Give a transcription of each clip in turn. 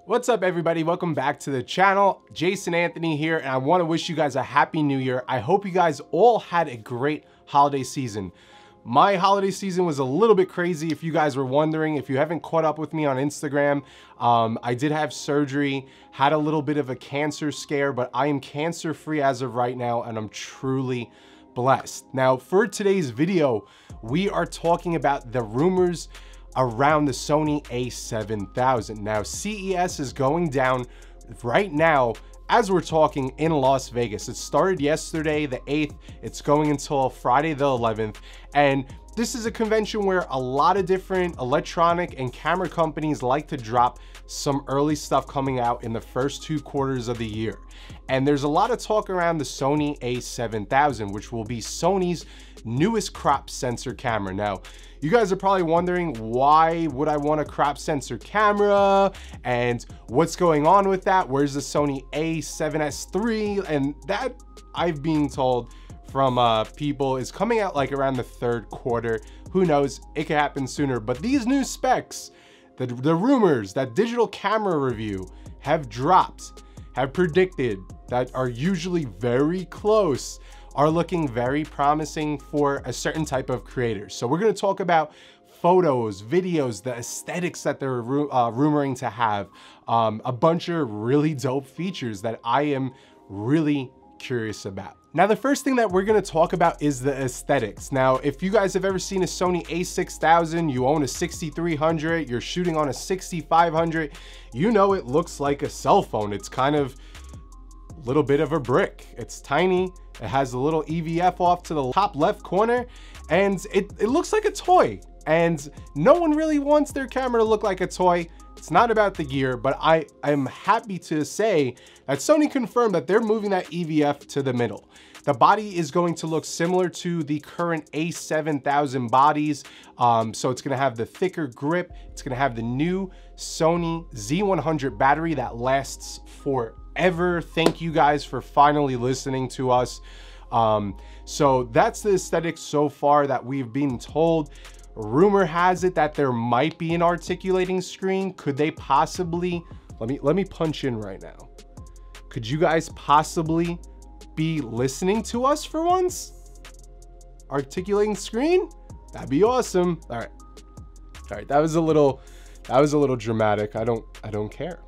What's up, everybody? Welcome back to the channel. Jason Anthony here, and I want to wish you guys a happy new year. I hope you guys all had a great holiday season. My holiday season was a little bit crazy, if you guys were wondering. If you haven't caught up with me on Instagram, I did have surgery, had a little bit of a cancer scare, but I am cancer free as of right now, and I'm truly blessed. Now, for today's video, we are talking about the rumors around the Sony a7000. Now, CES is going down right now as we're talking in Las Vegas. It started yesterday, the 8th. It's going until Friday, the 11th. And this is a convention where a lot of different electronic and camera companies like to drop some early stuff coming out in the first 2 quarters of the year. And there's a lot of talk around the Sony a7000, which will be Sony's newest crop sensor camera. Now, you guys are probably wondering, why would I want a crop sensor camera? And what's going on with that? Where's the Sony a7S III? And that, I've been told from people, is coming out like around the 3rd quarter. Who knows? It could happen sooner. But these new specs, the rumors that Digital Camera Review have dropped, have predicted, that are usually very close, are looking very promising for a certain type of creators. So we're going to talk about photos, videos, the aesthetics that they're rumoring to have, a bunch of really dope features that I am really curious about. Now, the first thing that we're going to talk about is the aesthetics. Now, if you guys have ever seen a Sony a6000, you own a 6300, you're shooting on a 6500, you know it looks like a cell phone. It's kind of a little bit of a brick. It's tiny. It has a little EVF off to the top left corner, and it looks like a toy. And no one really wants their camera to look like a toy. It's not about the gear, but I am happy to say that Sony confirmed that they're moving that EVF to the middle. The body is going to look similar to the current a7000 bodies. So it's gonna have the thicker grip. It's gonna have the new Sony Z100 battery that lasts forever. Thank you guys for finally listening to us. So that's the aesthetics so far that we've been told. Rumor has it that there might be an articulating screen. Could they possibly, let me punch in right now. Could you guys possibly be listening to us for once? Articulating screen? That'd be awesome. All right, that was a little dramatic. I don't care.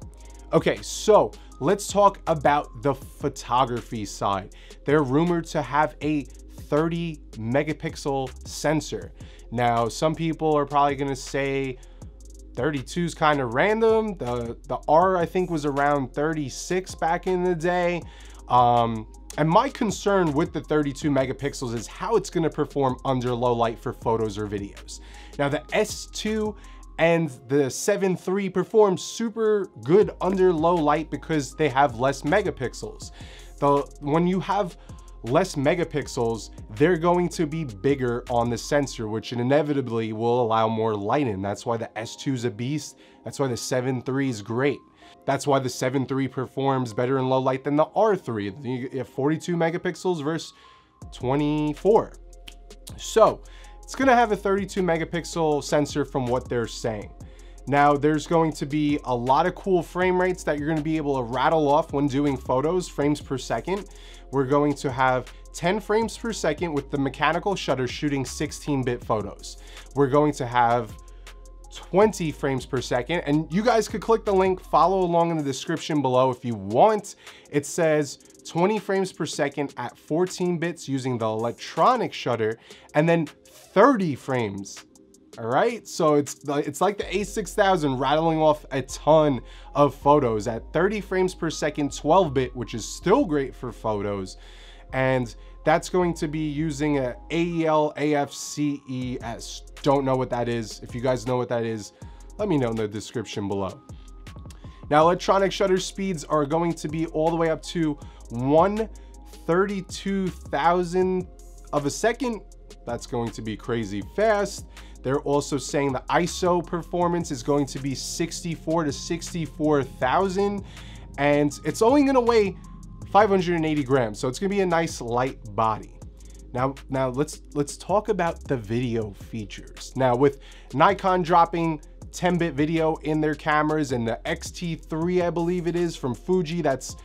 Okay, so let's talk about the photography side. They're rumored to have a 30 megapixel sensor. Now, some people are probably gonna say 32 is kind of random. The R, I think, was around 36 back in the day. And my concern with the 32 megapixels is how it's gonna perform under low light for photos or videos. Now, the S2 and the 7 III perform super good under low light because they have less megapixels. When you have less megapixels, they're going to be bigger on the sensor, which inevitably will allow more light in. That's why the S2 is a beast. That's why the 7 III is great. That's why the 7 III performs better in low light than the R3. You have 42 megapixels versus 24. So it's gonna have a 32 megapixel sensor from what they're saying. Now, there's going to be a lot of cool frame rates that you're gonna be able to rattle off when doing photos, frames per second. We're going to have 10 frames per second with the mechanical shutter shooting 16-bit photos. We're going to have 20 frames per second, and you guys could click the link, follow along in the description below if you want. It says 20 frames per second at 14 bits using the electronic shutter, and then 30 frames. All right, so it's like the a6000 rattling off a ton of photos at 30 frames per second, 12-bit, which is still great for photos. And that's going to be using a AEL AFCES. Don't know what that is. If you guys know what that is, let me know in the description below. Now, electronic shutter speeds are going to be all the way up to 1/32,000 of a second. That's going to be crazy fast. They're also saying the ISO performance is going to be 64 to 64,000, and it's only gonna weigh 580 grams. So it's gonna be a nice light body. Now let's talk about the video features. Now, with Nikon dropping 10-bit video in their cameras, and the X-T3, I believe it is, from Fuji, that's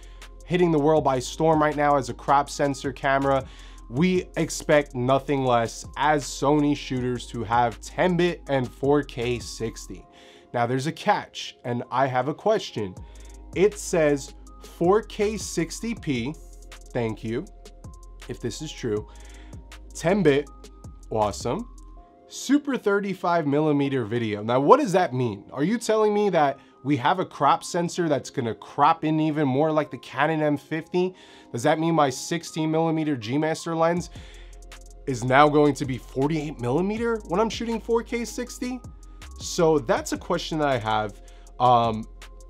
hitting the world by storm right now as a crop sensor camera. We expect nothing less as Sony shooters to have 10-bit and 4K 60. Now there's a catch, and I have a question. It says 4K 60p, thank you, if this is true, 10-bit, awesome, super 35mm video. Now what does that mean? Are you telling me that we have a crop sensor that's gonna crop in even more like the Canon M50? Does that mean my 16mm G Master lens is now going to be 48mm when I'm shooting 4K 60? So that's a question that I have.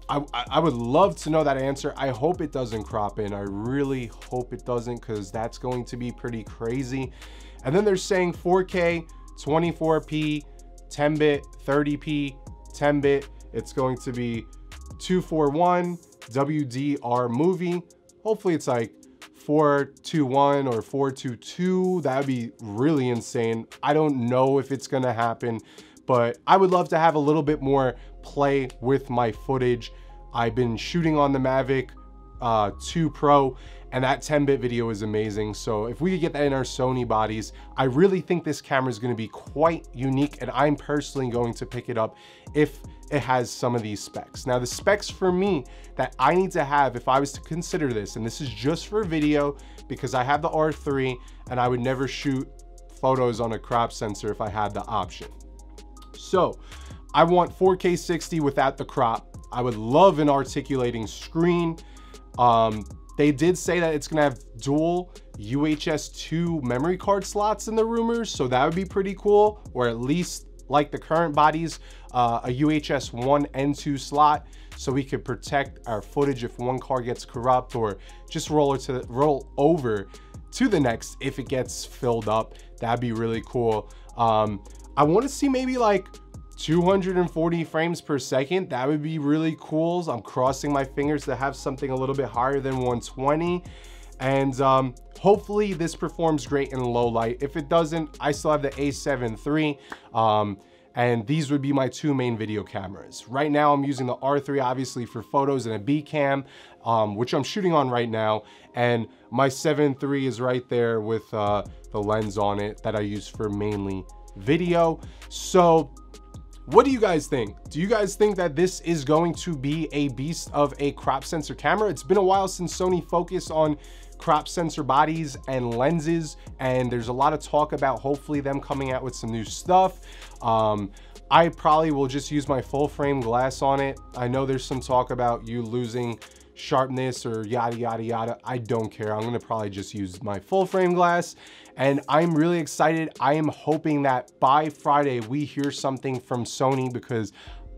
I would love to know that answer. I hope it doesn't crop in. I really hope it doesn't, because that's going to be pretty crazy. And then they're saying 4K, 24p, 10-bit, 30p, 10-bit. It's going to be 241 WDR movie. Hopefully it's like 421 or 422. That would be really insane. I don't know if it's gonna happen, but I would love to have a little bit more play with my footage. I've been shooting on the Mavic 2 Pro, and that 10-bit video is amazing. So if we could get that in our Sony bodies, I really think this camera is going to be quite unique, and I'm personally going to pick it up if it has some of these specs. Now the specs for me that I need to have if I was to consider this, and this is just for video because I have the R3 and I would never shoot photos on a crop sensor if I had the option. So I want 4K 60 without the crop. I would love an articulating screen. They did say that it's gonna have dual UHS 2 memory card slots in the rumors, so that would be pretty cool, or at least like the current bodies, a UHS 1 and 2 slot, so we could protect our footage if one card gets corrupt, or just roll over to the next if it gets filled up. That'd be really cool. I want to see maybe like 240 frames per second. That would be really cool. I'm crossing my fingers to have something a little bit higher than 120. And hopefully this performs great in low light. If it doesn't, I still have the a7 III. And these would be my two main video cameras. Right now I'm using the R3 obviously for photos and a B cam, which I'm shooting on right now. And my 7 III is right there with the lens on it that I use for mainly video. So what do you guys think? Do you guys think that this is going to be a beast of a crop sensor camera? It's been a while since Sony focused on crop sensor bodies and lenses, and there's a lot of talk about hopefully them coming out with some new stuff. I probably will just use my full frame glass on it. I know there's some talk about you losing sharpness or yada yada yada. I don't care. I'm gonna probably just use my full frame glass, and I'm really excited. I am hoping that by Friday we hear something from Sony, because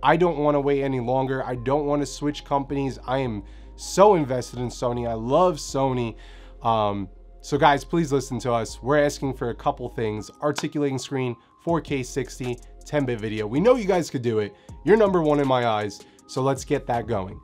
I don't want to wait any longer. I don't want to switch companies. I am so invested in Sony. I love Sony. So guys, please listen to us. We're asking for a couple things: articulating screen, 4K 60, 10-bit video. We know you guys could do it. You're number one in my eyes, so let's get that going.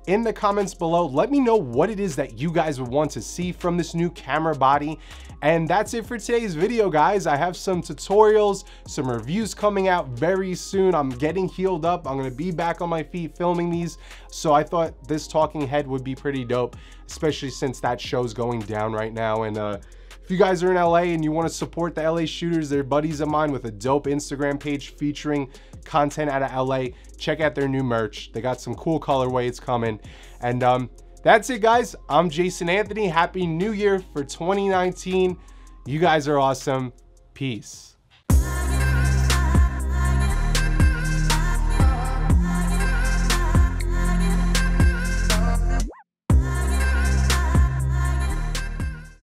In the comments below, let me know what it is that you guys would want to see from this new camera body. And that's it for today's video, guys. I have some tutorials, some reviews coming out very soon. I'm getting healed up. I'm gonna be back on my feet filming these. So I thought this talking head would be pretty dope, especially since that show's going down right now. And if you guys are in LA and you want to support the LA shooters, they're buddies of mine with a dope Instagram page featuring content out of LA. Check out their new merch. They got some cool colorways coming. And that's it, guys. I'm Jason Anthony. Happy New Year for 2019. You guys are awesome. Peace.